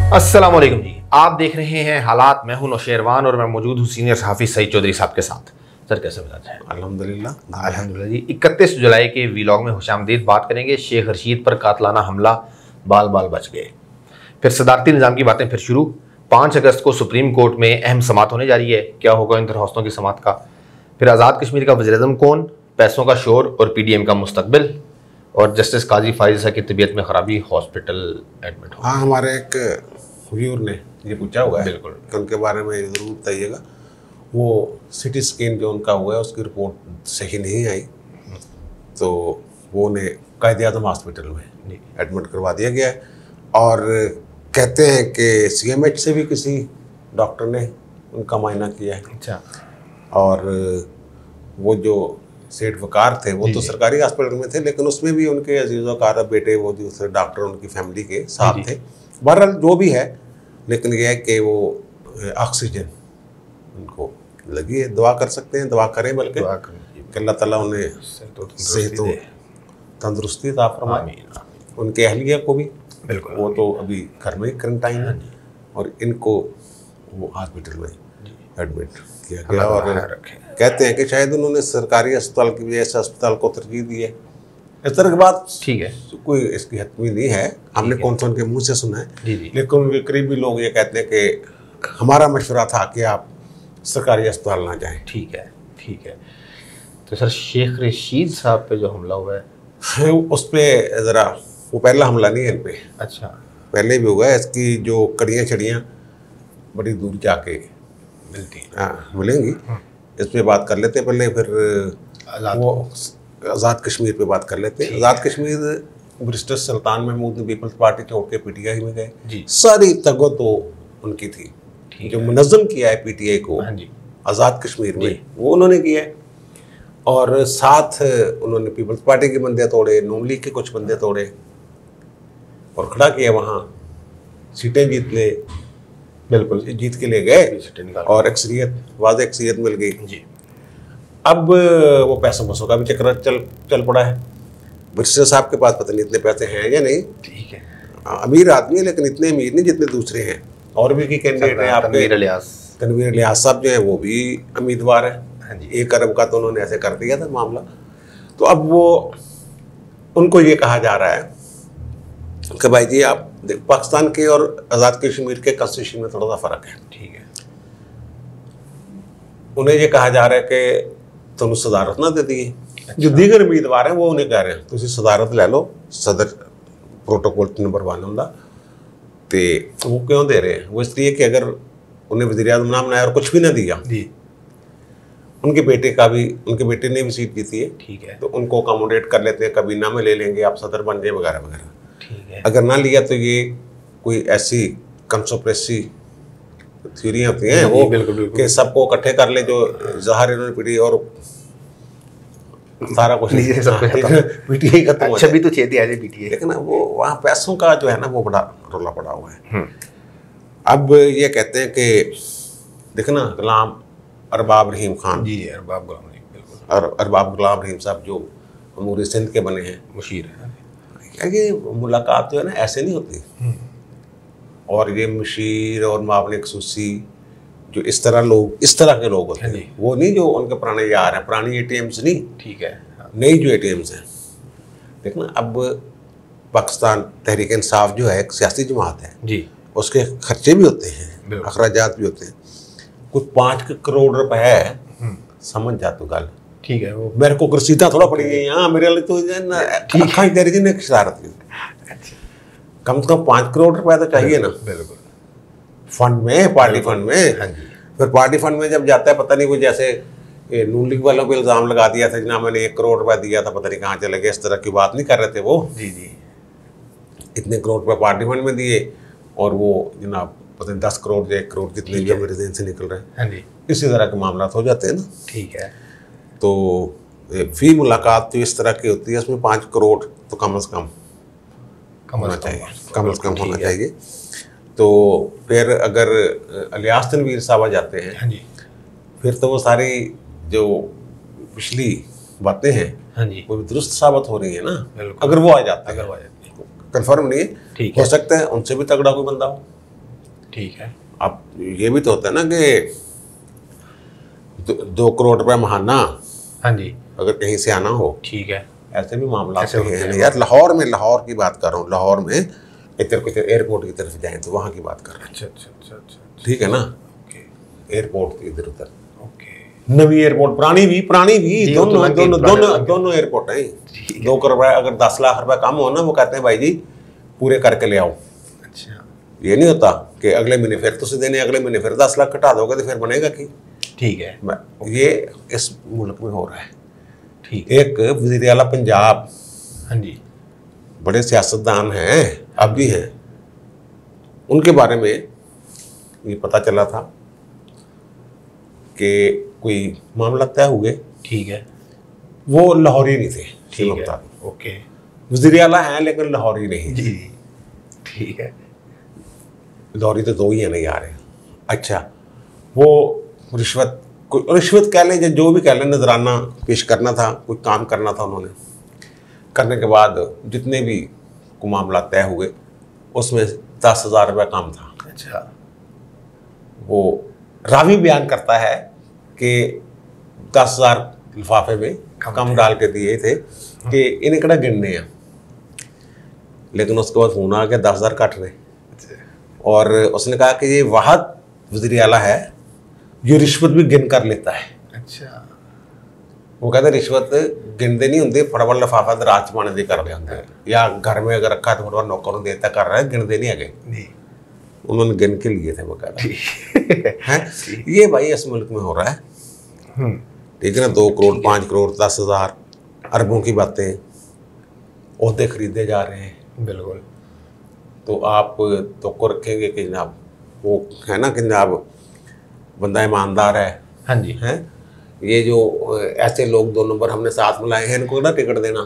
अस्सलाम वालेकुम जी, आप देख रहे हैं हालात। मैं हूं नौशेरवान और मैं मौजूद हूं सीनियर सहाफ़ी सईद चौधरी साहब के साथ। सर कैसे मिजाज है? अल्हम्दुलिल्लाह जी। 31 जुलाई के वीलॉग में खुशामदीद बात करेंगे। शेख रशीद पर कातलाना हमला, बाल बाल बच गए। फिर सदारती निज़ाम की बातें फिर शुरू। 5 अगस्त को सुप्रीम कोर्ट में अहम समात होने जा रही है। क्या होगा इन दरख्वास्तों की समात का? फिर आज़ाद कश्मीर का वज़ीर-ए-आज़म कौन, पैसों का शोर और PDM का मुस्तकबिल, और जस्टिस काजी फाइज़ की तबीयत में ख़राबी, हॉस्पिटल एडमिट हो। हाँ, हमारे एक व्यूअर ने ये पूछा हुआ है, बिल्कुल, कि उनके बारे में ज़रूर बताइएगा। वो सिटी स्कैन जो उनका हुआ है उसकी रिपोर्ट सही नहीं आई, तो वो उन्हें कायद-ए-आज़म हॉस्पिटल में एडमिट करवा दिया गया है। और कहते हैं कि CMH से भी किसी डॉक्टर ने उनका मायना किया है। अच्छा। और वो जो सेठ वकार थे वो तो सरकारी हॉस्पिटल में थे, लेकिन उसमें भी उनके अजीज़ वकार बेटे वो दूसरे डॉक्टर उनकी फैमिली के साथ थे। बहरहाल जो भी है, लेकिन यह है कि वो ऑक्सीजन उनको लगी है। दुआ कर सकते हैं, दुआ करें, बल्कि अल्लाह ताला उन्हें सेहत तंदुरुस्ती अता फरमाए, उनके अहलिया को भी। बिल्कुल, वो तो अभी घर में ही क्वारंटाइन है और इनको वो हॉस्पिटल में एडमिट किया गया। और कहते हैं कि शायद उन्होंने सरकारी अस्पताल की वजह से अस्पताल को तरजीह दी है। इस तरह की बात ठीक है, कोई इसकी हतमी नहीं है, हमने कौन सा उनके मुंह से सुना है। लेकिन उनके करीबी लोग ये कहते हैं कि हमारा मशवरा था कि आप सरकारी अस्पताल ना जाएं। ठीक है, ठीक है। तो सर शेख रशीद साहब पे जो हमला हुआ है, उस पर ज़रा, वो पहला हमला नहीं है इन पे। अच्छा, पहले भी हुआ है। इसकी जो कड़ियाँ छड़ियाँ बड़ी दूर जाके मिलती हैं। हाँ, मिलेंगी। इस पर बात कर लेते हैं पहले, फिर वो आज़ाद कश्मीर पे बात कर लेते हैं। आज़ाद कश्मीर बैरिस्टर सुल्तान महमूद ने पीपल्स पार्टी छोड़ के PTI में गए। सारी तगो तो उनकी थी, जो मुनज़्ज़म किया है PTI को आज़ाद कश्मीर में, वो उन्होंने किया है। और साथ उन्होंने पीपल्स पार्टी के बंदे तोड़े, नून लीग के कुछ बंदे तोड़े और खड़ा किया वहाँ, सीटें जीत ले, बिल्कुल जीत के ले गए और अक्सरियत, वाज़ेह अक्सरियत मिल गई जी। अब वो पैसों पैसों का भी चक्कर चल पड़ा है। बैरिस्टर साहब के पास पता नहीं इतने पैसे हैं या नहीं। ठीक है, अमीर आदमी है, लेकिन इतने अमीर नहीं जितने दूसरे हैं। और भी की कैंडिडेट है आपके, तनवीर इलियास साहब जो है वो भी उम्मीदवार है। 1 अरब का तो उन्होंने ऐसे कर दिया था मामला। तो अब वो उनको ये कहा जा रहा है कि भाई जी आप पाकिस्तान के और आज़ाद कश्मीर के कॉन्स्टिट्यूशन में थोड़ा सा फ़र्क है। ठीक है, उन्हें ये कहा जा रहा है कि तुम सदारत ना दे दी। जो दीगर उम्मीदवार हैं वो उन्हें कह रहे हैं तुम सदारत ले लो, सदर प्रोटोकॉल नंबर 1 होंदा। तो वो क्यों दे रहे हैं? वो इसलिए कि अगर उन्हें वज़ीर-ए-आज़म ना बनाया और कुछ भी ना दिया, उनके बेटे ने भी सीट जीती है। ठीक है, तो उनको अकोमोडेट कर लेते हैं, कभी ना में ले लेंगे, आप सदर बन जाए वगैरह वगैरह। ठीक है, अगर ना लिया तो ये कोई ऐसी कंस्पिरेसी थ्योरियां होती हैं वो कि सबको इकट्ठे कर ले, जो ज़ाहिर इन्होंने पीटी और सारा कुछ PTI खत्म हो छवि तो छेती है PTI। लेकिन वो वहाँ पैसों का जो है ना वो बड़ा रोला पड़ा हुआ है। अब ये कहते हैं कि देखना गुलाम अरबाब रहीम खान जी, अरबाब गुलाम रहीम, बिल्कुल, और अरबाब गुलाम रहीम साहब जो अमूरी सिंध के बने हैं, मुशीर है। ये मुलाकात जो है ना ऐसे नहीं होती। और ये मुशीर और मावने खसूसी जो इस तरह के लोग होते हैं, वो नहीं जो उनके पुराने यार हैं, पुरानी ATMs नहीं। ठीक है, नई जो ATMs हैं। देखना अब पाकिस्तान तहरीक इंसाफ जो है एक सियासी जमात है जी, उसके खर्चे भी होते हैं, अखराजात भी होते हैं। कुछ 5 करोड़ रुपए है, समझ जा तू गल। ठीक है, वो मेरे को रसीदा थोड़ा पड़ी गई। हाँ, मेरे लिए तो अखा तेरी जी ने शरारत की। कम से कम 5 करोड़ रुपए तो चाहिए ना। बिल्कुल, फंड में, पार्टी फंड में। हाँ जी। फिर पार्टी फंड में जब जाता है, पता नहीं वो जैसे नून लीग वालों पे इल्ज़ाम लगा दिया था जनाब मैंने 1 करोड़ रुपए दिया था, पता नहीं कहाँ चले गए। इस तरह की बात नहीं कर रहे थे वो। जी, इतने करोड़ रुपए पार्टी फंड में दिए और वो जनाब पता नहीं 10 करोड़ या 1 करोड़ जितने भी मेरे जेन से निकल रहे हैं। हाँ जी, इसी तरह के मामला हो जाते हैं ना। ठीक है, तो फी मुलाकात जो इस तरह की होती है उसमें 5 करोड़ तो कम से कम होना चाहिए। तो फिर अगर इलियास तनवीर साहब आ जाते हैं, हाँ जी, फिर तो वो सारी जो पिछली बातें हैं, हाँ जी, वो दुरुस्त साबित हो रही है ना। अगर वो आ जाता है, कंफर्म नहीं है, हो सकता है उनसे भी तगड़ा कोई बंदा हो। ठीक है। अब ये भी तो होता है ना कि 2 करोड़ रुपए महाना, हाँ जी, अगर कहीं से आना हो, ठीक है, ऐसे भी मामला ऐसे होते हैं हैं। यार। लाहौर की बात कर रहा हूँ, लाहौर में इधर एयरपोर्ट की तरफ जाएं तो वहाँ की बात कर रहे हैं। अच्छा, ठीक है ना, ओके एयरपोर्ट इधर उधर, ओके। नवी एयरपोर्ट, पुरानी भी जी, वो तो दोनों लग गई, दोनों पुराने दोनों लग दोनों एयरपोर्ट हैं। 2 करोड़ रुपए अगर 10 लाख रुपए कम हो ना, वो कहते हैं भाई जी पूरे करके ले आओ। अच्छा, ये नहीं होता कि अगले महीने फिर तुझे देने, अगले महीने फिर 10 लाख कटा दोगे तो फिर बनेगा कि। ठीक है, ये इस मुल्क में हो रहा है। ठीक। एक वज़ीर आला पंजाब, हाँ जी, बड़े सियासतदान हैं, अब भी हैं, उनके बारे में ये पता चला था कि कोई मामला तय हुए। ठीक है, वो लाहौरी नहीं थे, ठीक है, बता ओके वज़ीर आला हैं लेकिन लाहौरी नहीं। जी, ठीक है, लाहौरी तो 2 ही है ना यार। अच्छा, वो रिश्वत कह लें, जो भी कह लें, नजराना पेश करना था, कोई काम करना था उन्होंने। करने के बाद जितने भी को मामला तय हुए उसमें 10,000 रुपये काम था। अच्छा, वो रावी बयान करता है कि 10,000 लिफाफे में कम डाल के दिए थे कि इन्हें कड़ा गिनने हैं, लेकिन उसके बाद फोन आ गया 10,000 काट रहे। और उसने कहा कि ये वाहद वज़ीर आला है जो रिश्वत भी गिन कर लेता है। अच्छा, वो कहते रिश्वत गिनते नहीं होंगे, फटाफट लिफाफा रात पाने दे कर रहे, या घर में अगर रखा तो फटाफट नौकरों देता कर रहा है, गिनते नहीं है। उन्होंने गिन के लिए थे बकायदा हैं। ये भाई इस मुल्क में हो रहा है, ठीक है ना। 2 करोड़ 5 करोड़ 10,000 अरबों की बातें, ओहदे खरीदे जा रहे हैं। बिल्कुल। तो आप तो को रखेंगे कि जनाब वो है ना कि जनाब बंदा ईमानदार है। हाँ जी, हैं ये जो ऐसे लोग 2 नंबर हमने साथ में लाए हैं, इनको ना टिकट देना,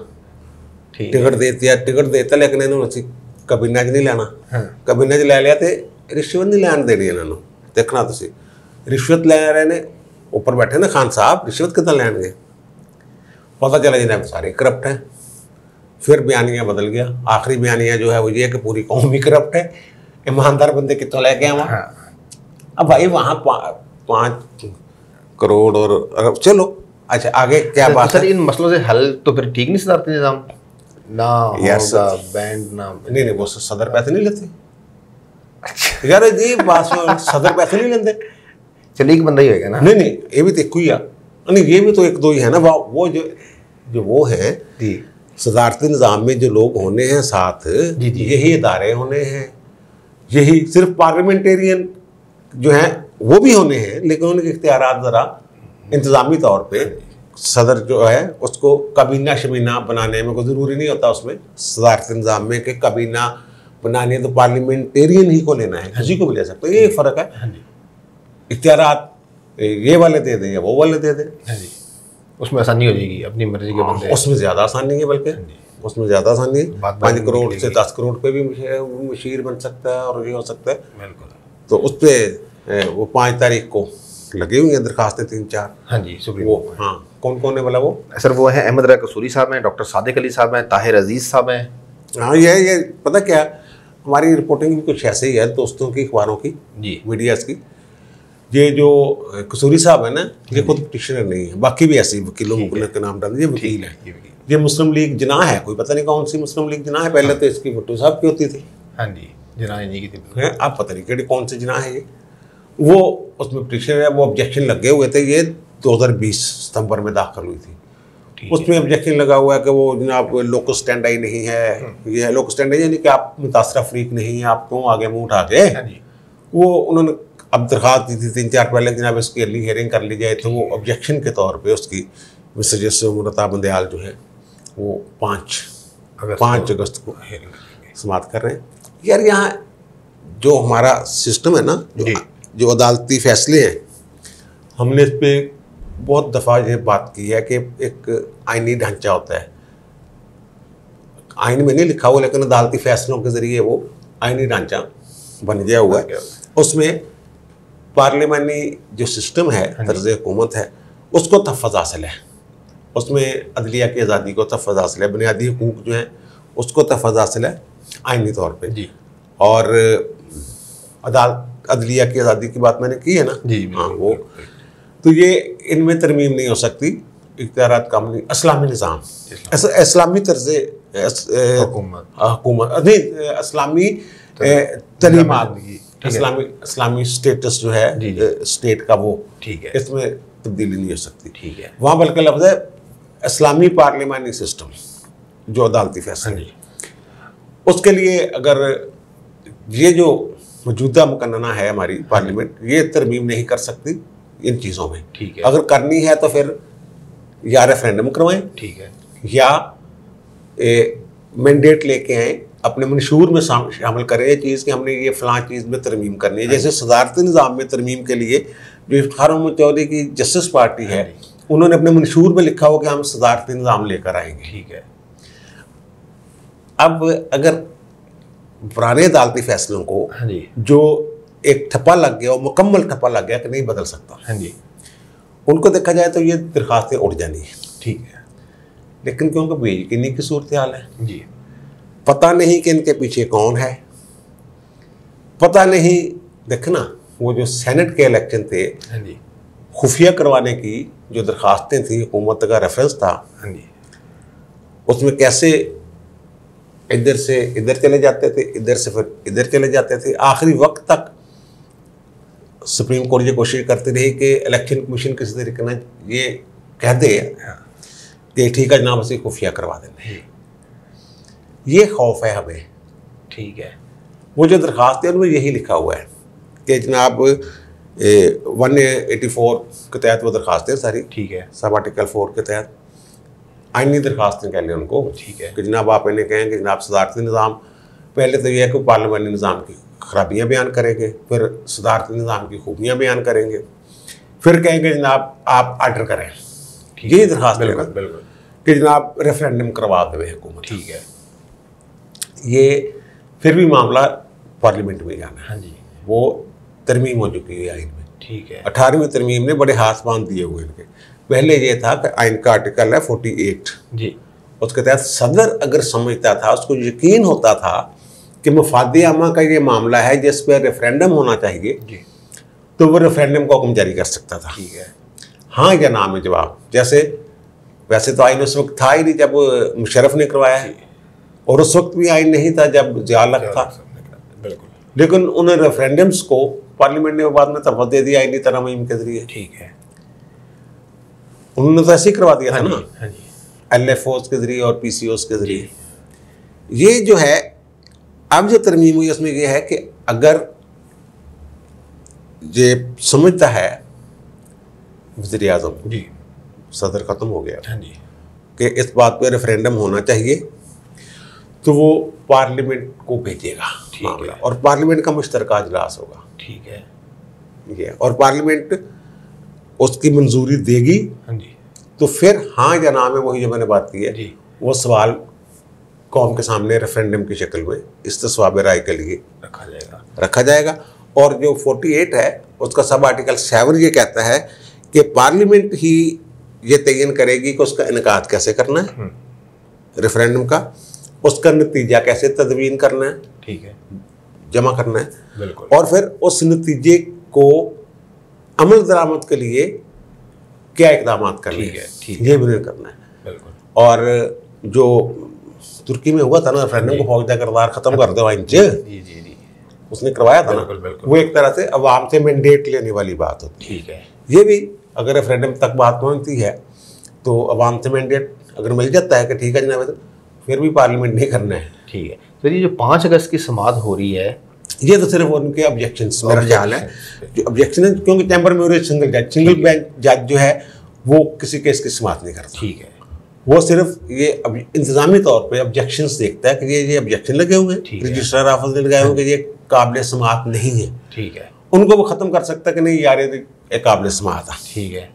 टिकट देता लेकिन इन्होंने कबीना च नहीं लेना। कबीना च ले लिया तो रिश्वत नहीं लैन देनी इन्होंने। देखना तुम रिश्वत ले रहे ने, ऊपर बैठे ना खान साहब, रिश्वत कितना लैनगे, पता चला जनाब सारे करप्ट हैं। फिर बयानिया बदल गया, आखिरी बयानिया जो है वो ये कि पूरी कौम ही करप्ट है, ईमानदार बंदे कितों लेके आवा। अब भाई वहाँ 5 करोड़ और अरब, चलो अच्छा आगे क्या बात है? इन मसलों से हल तो फिर ठीक नहीं सुधारते निजाम ना होगा, बैंड ना नहीं वो सदर पैसे नहीं लेते यार जी, बात सदर पैसे नहीं लेते। चलिए एक बंदा ही होगा ना। नहीं ये भी तो एक ही है, नहीं ये भी तो 1-2 ही है ना। वो जो वो है सदारती निज़ाम में जो लोग होने हैं साथ, यही इदारे होने हैं, यही सिर्फ पार्लियामेंटेरियन जो हैं वो भी होने हैं, लेकिन उनके इख्तियारात ज़रा इंतज़ामी तौर पे सदर जो है उसको कबीना शबीना बनाने में कोई ज़रूरी नहीं होता। उसमें सदारती निज़ाम में कि कबीना बनाने तो पार्लियामेंटेरियन ही को लेना है, किसी को भी ले सकते, ये फ़र्क है। इख्तियारात ये वाले दे दें या वो वाले दे दें, उसमें आसानी हो जाएगी, अपनी मर्जी के बंदे। उसमें ज़्यादा आसानी है, बल्कि उसमें ज़्यादा आसानी है। 5 करोड़ से 10 करोड़ पे भी मशीर बन सकता है और ये हो सकता है। बिल्कुल। तो उस पर वो 5 तारीख को लगी हुई हैं दरखास्तें 3-4। हाँ जी, सुप्रीम वो हाँ कौन है बोला वो? सर वो है अहमद रज़ा कसूरी साहब हैं, डॉक्टर सादिक अली साहब हैं, ताहिर अजीज़ साहब हैं। हाँ ये पता क्या, हमारी रिपोर्टिंग भी कुछ ऐसे ही है दोस्तों की, अखबारों की जी, मीडियाज़ की। ये जो कसूरी साहब है ना, ये खुद पिटिशनर नहीं है, बाकी भी ऐसे वकीलों के नाम डाल, ये वकील है। ये मुस्लिम लीग जना है, कोई पता नहीं कौन सी मुस्लिम लीग जना है। पहले तो इसकी भुट्टो साहब की होती थी। हाँ जी, जना नहीं की थी। आप पता नहीं कि कौन सी जना है ये, वो उसमें पिटिशनर है। वो ऑब्जेक्शन लगे हुए थे, ये 2020 सितंबर में दाखिल हुई थी। उसमें ऑब्जेक्शन लगा हुआ है कि वो जनाब लोकल स्टैंड आई नहीं है, ये है लोकल स्टैंड यानी कि आप मुतासरा फरीक नहीं है, आप क्यों आगे मुँह उठा के। वो उन्होंने अब दरखास्त दी थी 3-4 पहले, जनाब इसकी अर्ली हियरिंग कर ली जाए। तो वो ऑब्जेक्शन के तौर पे उसकी मिस्टर जस्टिस उमरता बंदयाल जो है वो 5 अगस्त को समाप्त कर रहे हैं। यार यहाँ जो हमारा सिस्टम है ना, जो अदालती फैसले हैं, हमने इस पर बहुत दफ़ा ये बात की है कि एक आइनी ढांचा होता है, आइन में नहीं लिखा हुआ लेकिन अदालती फैसलों के ज़रिए वो आइनी ढांचा बन गया हुआ है। उसमें पार्लियामानी जो सिस्टम है, तर्ज़ हुकूमत है, उसको तहफ़्फ़ुज़ हासिल है। उसमें अदलिया की आज़ादी को तहफ़्फ़ुज़ हासिल है, बुनियादी हुकूक जो हैं उसको तहफ़्फ़ुज़ हासिल है आइनी तौर पे। और अदलिया की आज़ादी की बात मैंने की है ना जी, हाँ वो, तो ये इनमें तरमीम नहीं हो सकती, इख्तियारात कम नहीं, इस्लामी निज़ाम, इस्लामी तर्ज़ हुकूमत नहीं, इस्लामी तलीमात, इस्लामी स्टेटस जो है स्टेट का वो, ठीक है, इसमें तब्दीली नहीं हो सकती। ठीक है, वहाँ बल्कि लफ्ज़ है इस्लामी पार्लिमानी सिस्टम जो अदालती फैसले, उसके लिए अगर ये जो मौजूदा मुकन्ना है हमारी पार्लियामेंट, ये तरमीम नहीं कर सकती इन चीज़ों में। ठीक है, अगर करनी है तो फिर या रेफरेंडम करवाएं, ठीक है, या मैंडेट लेके आए, अपने मंशूर में शामिल करें ये चीज़ कि हमने ये फ़लाँ चीज़ में तरमीम करनी है। जैसे सदारती निज़ाम में तरमीम के लिए जो इफ्तिखार मोहम्मद चौधरी की जस्टिस पार्टी है, उन्होंने अपने मंशूर में लिखा हो कि हम सदारती निज़ाम लेकर आएंगे। ठीक है। अब अगर पुराने अदालती फैसलों को जो एक ठप्पा लग गया और मुकम्मल ठप्पा लग गया कि नहीं बदल सकता, हाँ जी, उनको देखा जाए तो ये दरखास्तें उड़ जानी है। ठीक है, लेकिन क्योंकि बेयकीनी की सूरत हाल है जी, पता नहीं कि इनके पीछे कौन है, पता नहीं। देखना वो जो सेनेट के इलेक्शन थे, हाँ जी, खुफिया करवाने की जो दरखास्तें थी, हुकूमत का रेफरेंस था, हाँ जी, उसमें कैसे इधर से इधर चले जाते थे, इधर से फिर इधर चले जाते थे। आखिरी वक्त तक सुप्रीम कोर्ट ये कोशिश करती रही कि इलेक्शन कमीशन किसी तरीके से ये कह दे कि ठीक है जनाब से खुफिया करवा देंगे। ये खौफ है हमें। ठीक है, वो जो दरखास्त है उनमें यही लिखा हुआ है कि जनाब 184 के तहत वो दरखास्तें सारी, ठीक है, सब आर्टिकल 4 के तहत आइनी दरखास्तें कह लें उनको, ठीक है, कि जनाब आप इन्हें कहें कि जनाब सदारती निज़ाम, पहले तो यह है कि पार्लियामानी निज़ाम की खराबियाँ बयान करेंगे, फिर सदारती निज़ाम की खूबियाँ बयान करेंगे, फिर कहेंगे जनाब आप आर्डर करें। यही दरखास्त है बिल्कुल कि जनाब रेफरेंडम करवा देवे हुकूमत। ठीक है, ये फिर भी मामला पार्लियामेंट में जाना है। हाँ जी, वो तरमीम हो चुकी है आइन में। ठीक है, 18वीं तरमीम ने बड़े हाथ बांध दिए हुए इनके। पहले ये था कि आइन का आर्टिकल है 48 जी, उसके तहत सदर अगर समझता था, उसको यकीन होता था कि मफाद आमा का ये मामला है जिस पर रेफरेंडम होना चाहिए जी, तो वो रेफरेंडम का हुक्म जारी कर सकता था। ठीक है, हाँ या ना में जवाब। जैसे वैसे तो आइन उस वक्त था ही नहीं जब मुशर्रफ ने करवाया है, और उस वक्त भी आइन नहीं था जब ज़ियाउल था, बिल्कुल, लेकिन उन्हें रेफरेंडम्स को पार्लियामेंट ने बाद में तफत दे दिया आइनी तरमीम के जरिए। ठीक है, उन्होंने तो ऐसे ही करवा दिया था ना, हाँ जी, LFOs के जरिए और PCOs के जरिए। ये जो है अब जो तरमीम हुई उसमें ये है कि अगर ये समझता है वज़ीर आज़म जी, सदर ख़त्म हो गया हाँ जी, कि इस बात पर रेफरेंडम होना चाहिए, तो वो पार्लियामेंट को भेजेगा मामला, और पार्लियामेंट का मुश्तरका इजलास होगा। ठीक है, ये और पार्लियामेंट उसकी मंजूरी देगी, हाँ जी, तो फिर हाँ या ना में वही जो मैंने बात की है जी, वो सवाल कौम के सामने रेफरेंडम की शक्ल में इस्तिस्वाब राय के लिए रखा जाएगा। और जो 48 है उसका सब आर्टिकल 7 ये कहता है कि पार्लियामेंट ही ये तयन करेगी कि उसका इनकाद कैसे करना है रेफरेंडम का, उसका नतीजा कैसे तदवीन करना है, ठीक है, जमा करना है, बिल्कुल, और फिर उस नतीजे को अमल दरामद के लिए क्या इकदाम करने हैं, ये भी करना है। बिल्कुल। और जो तुर्की में हुआ था ना रेफरेंडम को फौज किरदार खत्म कर दो आइन च, जी, उसने करवाया था ना, वो एक तरह से अवाम से मैंडेट लेने वाली बात होती है। ठीक है, ये भी अगर रेफरेंडम तक बात पहुंचती है तो अवाम से मैंडेट अगर मिल जाता है कि ठीक है जनाब, फिर भी पार्लियामेंट नहीं करना है। ठीक है। तो ये जो 5 अगस्त की समाअत हो रही है, ये तो सिर्फ उनके ऑब्जेक्शंस मेरा ख्याल है, जो ऑब्जेक्शन है, क्योंकि चैम्बर में सिंगल बेंच जज जो है वो किसी केस की समाअत नहीं करता। ठीक है, वो सिर्फ ये इंतजामी तौर पे ऑब्जेक्शंस देखता है कि ये ऑब्जेक्शन लगे हुए हैं, रजिस्ट्रार ऑफिस ने लगाए हुए कि ये काबिल समाअत नहीं है। ठीक है, उनको वो ख़त्म कर सकता है कि नहीं यार ये काबिल समाअत है। ठीक है,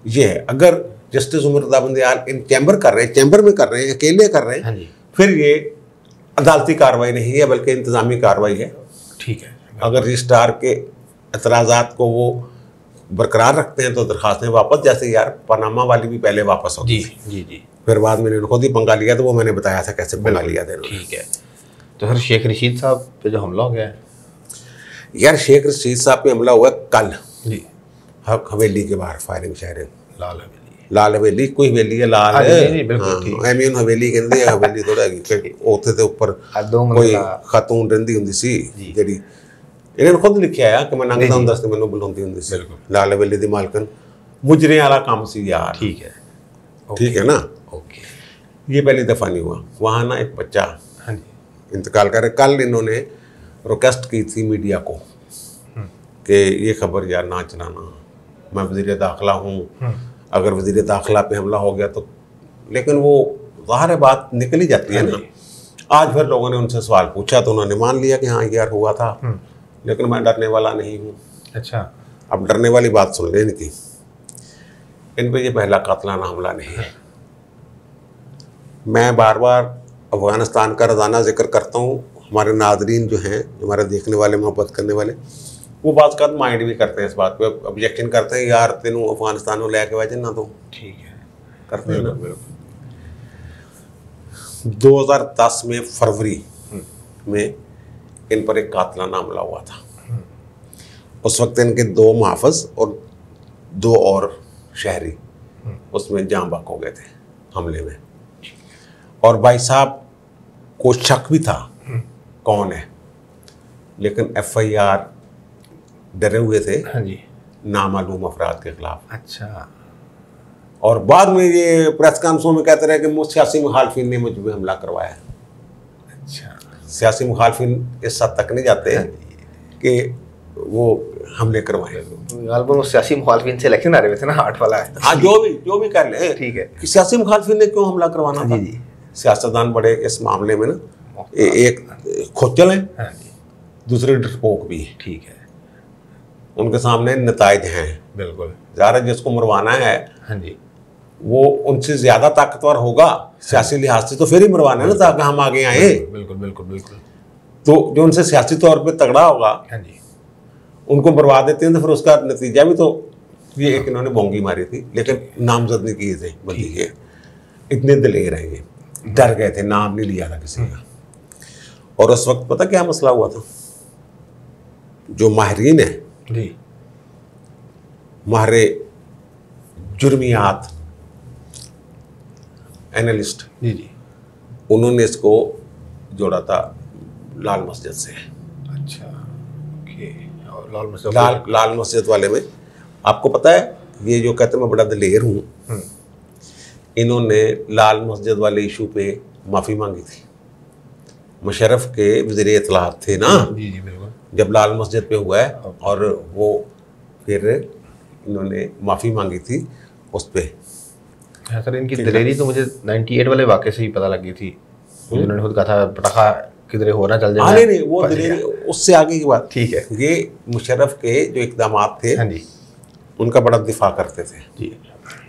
ये है। अगर जस्टिस उमर रज़ा बंदियाल इन चैम्बर कर रहे हैं, चैम्बर में कर रहे हैं, अकेले कर रहे हैं, फिर ये अदालती कार्रवाई नहीं है बल्कि इंतजामी कार्रवाई है। ठीक है। अगर रजिस्ट्रार के एतराज़ात को वो बरकरार रखते हैं तो दरखास्तें वापस, जैसे यार पनामा वाली भी पहले वापस होती थी, जी, फिर बाद में खुद ही पंगा लिया, तो वो मैंने बताया था कैसे पंगा लिया था। ठीक है। तो सर शेख रशीद साहब पे जो हमला हो गया है, यार शेख रशीद साहब पे हमला हुआ कल जी, हवेली के बाहर फायरिंग शायरिंग, लाल हवेली, लाल हवेली कोई हवेली है लाल ਐਵੇਂ ਹਵੇਲੀ ਕਹਿੰਦੇ ਆ, ਹਵੇਲੀ ਥੋੜਾ ਹੈਗੀ ਉੱਥੇ ਤੇ ਉੱਪਰ ਕੋਈ ਖਾਤੂਨ ਰਹਿੰਦੀ ਹੁੰਦੀ ਸੀ ਜਿਹੜੀ ਇਹਨਾਂ ਨੇ ਖੁਦ ਲਿਖਿਆ ਆ ਕਿ ਮੈਂ ਲੰਘਦਾ ਹੁੰਦਾ ਸੀ ਮੈਨੂੰ ਬੁਲਾਉਂਦੀ ਹੁੰਦੀ ਸੀ ਲਾਲ ਹਵੇਲੀ ਦੀ ਮਾਲਕਨ। ਮੁਜਰੇ वाला काम सी यार, ठीक है ना, ओके। ये पहली दफ़ा नहीं हुआ। वहाँ ना एक बच्चा इंतकाल करे, कल इन्होंने रिक्वेस्ट की थी मीडिया को कि ये खबर यार ना चलाना, मैं वज़ीर दाखिला हूँ, अगर वज़ीर दाखिला पे हमला हो गया तो, लेकिन वो ज़ाहिर है बात निकल ही जाती है ना। आज फिर लोगों ने उनसे सवाल पूछा तो उन्होंने मान लिया कि हाँ यार हुआ था, लेकिन मैं डरने वाला नहीं हूँ। अच्छा, अब डरने वाली बात सुन लें इनकी, इन पर यह पहला कातलाना हमला नहीं है। मैं बार बार अफ़गानिस्तान का रोज़ाना जिक्र करता हूँ, हमारे नाज़रीन जो हैं, हमारे देखने वाले, मोहब्बत करने वाले, वो बात का माइंड भी करते हैं, इस बात पे ऑब्जेक्शन करते हैं, यार तेनू अफगानिस्तान में लेके वजह ना तो ठीक है करते हैं ना। 2010 में फरवरी में इन पर एक कातलाना हमला हुआ था। उस वक्त इनके 2 मुहाफ़िज़ और 2 और शहरी उसमें जाँ बहक हो गए थे हमले में, और भाई साहब को शक भी था कौन है, लेकिन FIR डरे हुए थे नामालूम अफराद के खिलाफ। अच्छा, और बाद में ये प्रेस कॉन्फ्रेंस में कहते रहे कि मुझ सियासी मुखालफिन ने मुझ पर हमला करवाया। अच्छा, सियासी मुखालफिन इस हद तक नहीं जाते कि वो हमले करवाए। सियासी मुखालफिन से इलेक्शन आ रहे थे ना, 8 वाला है। हाँ, जो भी कर ले, ठीक है कि सियासी मुखालफिन ने क्यों हमला करवाना था। सियासतदान बड़े इस मामले में ना, एक खोचल है, दूसरे डरपोक भी है, ठीक है, उनके सामने नताइज हैं। बिल्कुल, ज़्यादा जिसको मरवाना है, हाँ जी, वो उनसे ज़्यादा ताकतवर होगा सियासी लिहाज से, तो फिर ही मरवाना है ना, ताकि हम आगे आए। बिल्कुल बिल्कुल बिल्कुल। तो जो उनसे सियासी तौर पे तगड़ा होगा, हाँ जी, उनको मरवा देते हैं, तो फिर उसका नतीजा भी तो ये एक इन्होंने बोंगी मारी थी, लेकिन नामजद नहीं किए थे बंदी के, इतने दिलेर हैं ये, डर गए थे, नाम नहीं लिया था किसी का। और उस वक्त पता क्या मसला हुआ था, जो माहिरीन है जी, माहरे जुर्मियात एनालिस्ट जी जी, उन्होंने इसको जोड़ा था लाल मस्जिद से। अच्छा, ओके। और लाल मस्जिद वाले में आपको पता है, ये जो कहते हैं मैं बड़ा दिलेर हूँ, इन्होंने लाल मस्जिद वाले इशू पे माफ़ी मांगी थी। मुशर्रफ के वज़ीर इत्तलाआत थे ना, जी जी बिल्कुल, जब लाल मस्जिद पे हुआ है, और वो फिर इन्होंने माफ़ी मांगी थी उस पर। हाँ सर, इनकी दिलेरी तो मुझे 98 वाले वाक़े से ही पता लगी थी। उन्होंने खुद कहा था पटाखा किधरे हो ना चल जाए। नहीं, वो दिलेरी उससे आगे की बात, ठीक है। ये मुशर्रफ के जो इक़दामात थे, हाँ जी, उनका बड़ा दिफा करते थे जी,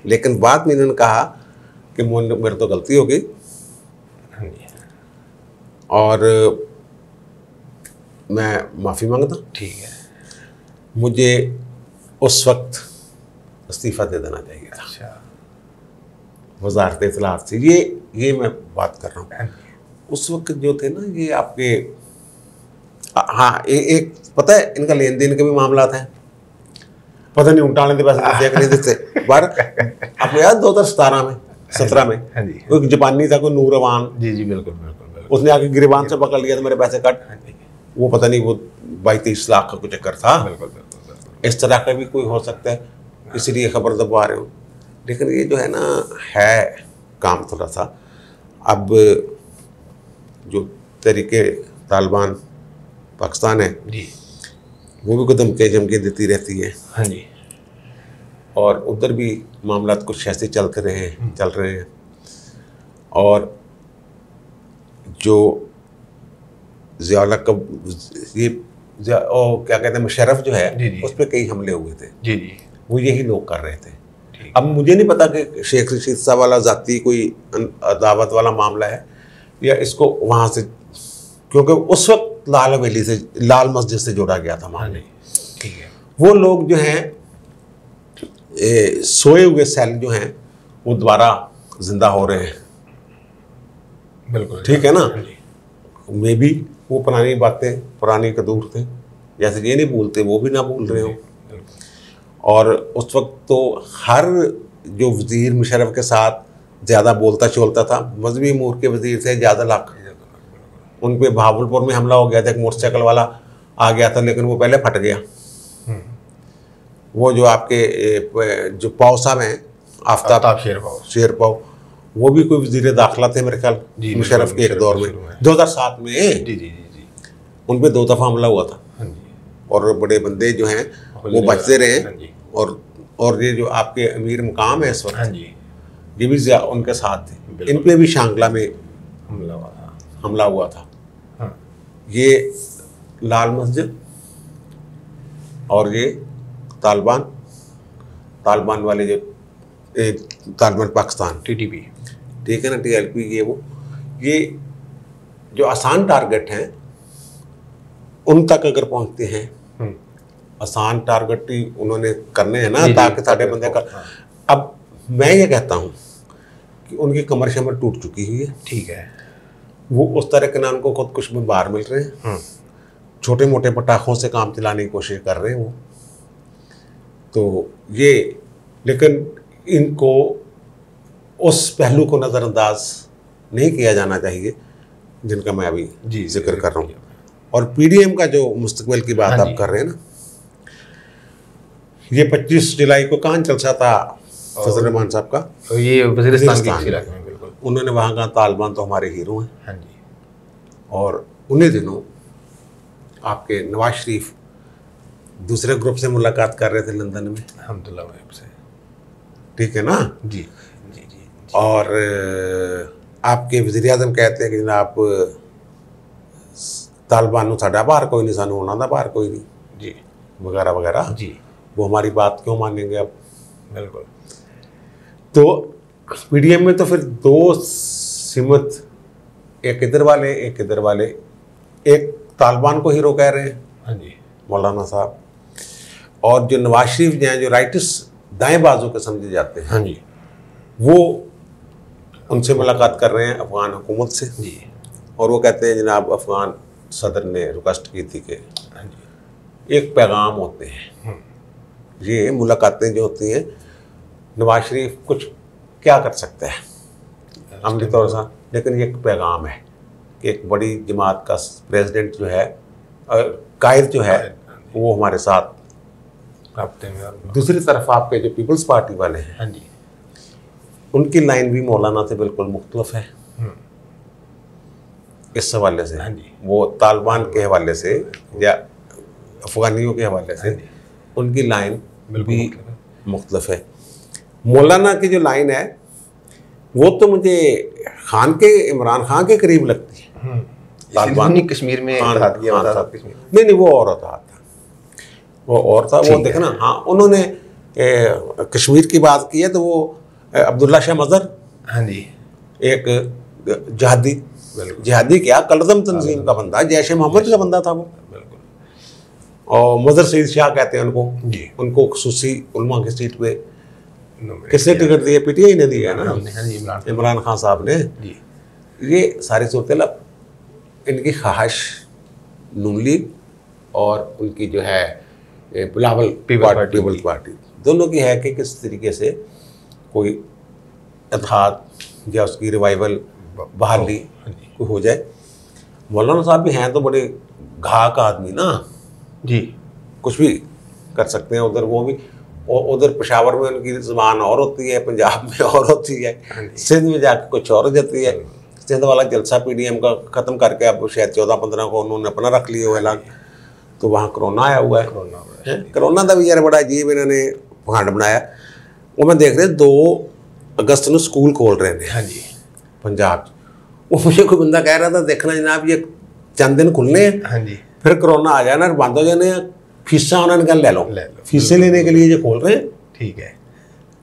लेकिन बाद में इन्होंने कहा कि मेरे तो गलती हो गई, हाँ जी, और मैं माफ़ी मांगता, ठीक है, मुझे उस वक्त इस्तीफ़ा दे देना चाहिए था। अच्छा, वज़ारत इत्तलाआत से, ये मैं बात कर रहा हूँ। उस वक्त जो थे ना ये आपके, हाँ, एक पता है इनका लेन देन के भी मामला था, पता नहीं उल्टाने के पास देख नहीं देते बार। आपको याद 2017 में 17 में कोई जापानी था, कोई नूरवान, जी जी बिल्कुल बिल्कुल, उसने आके गिरबान से पकड़ लिया था, मेरे पैसे कट, वो पता नहीं वो 22-23 लाख का कुछ चक्कर था। बिल्कुल बिल्कुल, इस तरह का भी कोई हो सकता है, इसलिए खबर दबा रहे हो। लेकिन ये जो है ना, है काम थोड़ा सा, अब जो तरीके तालिबान पाकिस्तान है जी, वो भी कोई धमकी झमकी देती रहती है, हाँ जी, और उधर भी मामला कुछ ऐसे चल रहे हैं। और जो ज़ियाउल हक ये क्या कहते हैं, मुशर्रफ जो है, उस पर कई हमले हुए थे जी जी, वो यही लोग कर रहे थे। अब मुझे नहीं पता कि शेख रशीद साहब वाला ज़ाती कोई दावत वाला मामला है या इसको वहाँ से, क्योंकि उस वक्त लाल हवेली से, लाल मस्जिद से जोड़ा गया था मामले, ठीक है। वो लोग जो हैं सोए हुए सेल जो हैं, वो दोबारा जिंदा हो रहे हैं, बिल्कुल ठीक है ना। मे भी वो पुरानी बातें, पुरानी कदूर थे, जैसे ये नहीं भूलते वो भी ना भूल रहे हो। और उस वक्त तो हर जो वजीर मुशर्रफ के साथ ज़्यादा बोलता चोलता था, मजहबी अमूर के वजीर थे ज़्यादा लाख। उन पे भावलपुर में हमला हो गया था, एक मोटरसाइकिल वाला आ गया था लेकिन वो पहले फट गया। वो जो आपके जो पाव साहब हैं आफ्ताब शेर पाव, वो भी कोई वजीर दाखिला थे मेरे ख्याल मुशर्रफ के एक दौर में 2007 में। जी उन पे 2 दफ़ा हमला हुआ था और बड़े बंदे जो हैं वो बचते रहे। और ये जो आपके अमीर मुकाम है इस वक्त, ये भी उनके साथ थे। इन पे भी शांगला में हमला हुआ था। ये लाल मस्जिद और ये तालिबान वाले जो तालिबान पाकिस्तान TTP, ठीक है ना, TLP, ये जो आसान टारगेट हैं उन तक अगर पहुंचते हैं, आसान टारगेट ही उन्होंने करने हैं ना, ताकि सारे बंदे कर। अब मैं ये कहता हूँ कि उनकी कमर शमर टूट चुकी हुई है, ठीक है, वो उस तरह के ना उनको खुद कुछ में बाहर मिल रहे हैं, छोटे मोटे पटाखों से काम चलाने की कोशिश कर रहे हैं वो। तो ये, लेकिन इनको उस पहलू को नज़रअंदाज नहीं किया जाना चाहिए जिनका मैं अभी जिक्र कर रहा हूँ। और PDM का जो मुस्तकबिल की बात आप कर रहे हैं ना, ये 25 जुलाई को कहाँ जलसा था फजल रहमान साहब का, तो ये वज़ीरिस्तान के इलाके में, बिल्कुल उन्होंने वहाँ कहा तालिबान तो हमारे हीरो हैं। और उन्हीं दिनों आपके नवाज शरीफ दूसरे ग्रुप से मुलाकात कर रहे थे लंदन में, अल्हम्दुलिल्लाह से, ठीक है ना। जी। और आपके वज़ीर आज़म कहते हैं कि जनाब तालिबान साढ़ा बाहर कोई नहीं, सानू होना था बाहर कोई नहीं, जी, वगैरह वगैरह। जी, वो हमारी बात क्यों मानेंगे अब। बिल्कुल। तो PDM में तो फिर 2 सिमत, एक इधर वाले एक इधर वाले, एक तालिबान को हीरो कह रहे हैं मौलाना साहब, और जो नवाज शरीफ जो हैं, जो राइटिस्ट दाएं बाजू के समझे जाते हैं, वो उनसे मुलाकात कर रहे हैं अफगान हुकूमत से। और वो कहते हैं जनाब अफगान सदर ने रिक्वेस्ट की थी कि एक पैगाम होते हैं, ये मुलाकातें जो होती हैं, नवाज शरीफ कुछ क्या कर सकता है अमली तौर से, लेकिन ये एक पैगाम है कि एक बड़ी जमात का प्रेसिडेंट जो है, कायद जो है, वो हमारे साथ। दूसरी तरफ आपके जो पीपल्स पार्टी वाले हैं, उनकी लाइन भी मौलाना से बिल्कुल मुख्तलिफ है इस हवाले से। वो तालिबान के हवाले से या अफगानियों के हवाले से उनकी लाइन भी मुख्तलिफ है। मौलाना की जो लाइन है वो तो मुझे इमरान खान के करीब लगती है। तालिबान कश्मीर में नहीं, वो और था, वो और था, वो देखना। हाँ, उन्होंने कश्मीर की बात की है तो वो अब्दुल्ला शाह मजहर, एक जिहादी क्या कलदम तंजीम का बंदा, जैश मोहम्मद का बंदा था वो। और मजहर सईद शाह कहते हैं उनको खुसूसी उलमा की सीट पे किसने टिकट दिया? PTI ने दिया ना, इमरान खान साहब ने। ये सारी सूरत इनकी ख्वाहिश नून लीग और उनकी जो है बिलावल पीपल्स पार्टी दोनों की है कि किस तरीके से कोई इत्तेहाद या उसकी रिवाइवल बहाली हो जाए। मौलाना साहब भी हैं तो बड़े घाक आदमी ना जी, कुछ भी कर सकते हैं उधर। वो भी उधर पेशावर में उनकी ज़बान और होती है, पंजाब में और होती है, सिंध में जाकर कुछ और हो जाती है। सिंध वाला जलसा PDM का ख़त्म करके अब शायद 14-15 को उन्होंने अपना रख लिया हुआ अलग। तो वहाँ कोरोना आया हुआ है। कोरोना का भी यार बड़ा अजीब इन्होंने फंड बनाया। वो मैं देख रहे 2 अगस्त में स्कूल खोल रहे हैं पंजाब। वो मुझे कोई बंदा कह रहा था देखना जनाब ये चंद दिन खुलने हैं, फिर कोरोना आ जाना बंद हो जाने, फीसा उन्होंने कहा ले लो, फीसें लेने के लिए जो खोल रहे हैं। ठीक है,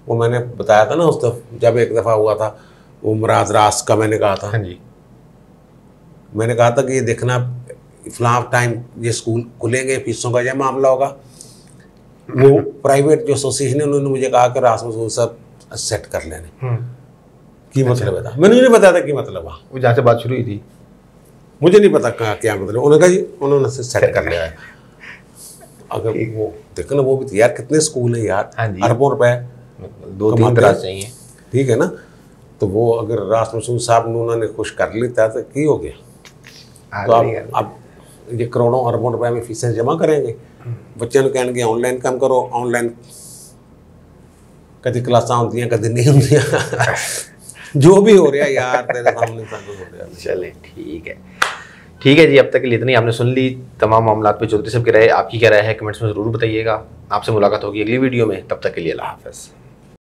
वो मैंने बताया था ना उस दफ़ा जब एक दफ़ा हुआ था वो मुराद रास का, मैंने कहा था मैंने कहा था कि ये देखना फलां टाइम ये स्कूल खुलेंगे, फीसों का यह मामला होगा। वो प्राइवेट जो एसोसिएशन है उन्होंने मुझे कहा कि रास मसूद सब सेट कर लेने की मतलब था। मैंने नहीं बताया था कि मतलब वो जहाँ से बात शुरू हुई थी मुझे नहीं पता क्या मतलब। उन्होंने कहा जी उन्होंने सेट कर लिया है। अगर वो देखो ना, वो भी यार कितने स्कूल है यार, हाँ जी। अरबों रुपए 2-3 तरह चाहिए, ठीक है ना। तो वो अगर रास मसूद साहब ने उन्होंने खुश कर लेता तो की हो गया। तो अब ये करोड़ों अरबों रुपए में फीसें जमा करेंगे, बच्चों ने कहने ऑनलाइन काम करो, ऑनलाइन कभी क्लासां होंगी कभी नहीं होंगी जो भी हो रहा है यार तेरे सामने सब हो रहा है। चले ठीक है जी, अब तक के लिए इतनी आपने सुन ली तमाम मामला पे चौधरी साहब की राय। आपकी क्या राय है कमेंट्स में ज़रूर बताइएगा। आपसे मुलाकात होगी अगली वीडियो में, तब तक के लिए अल्लाह हाफ़िज़।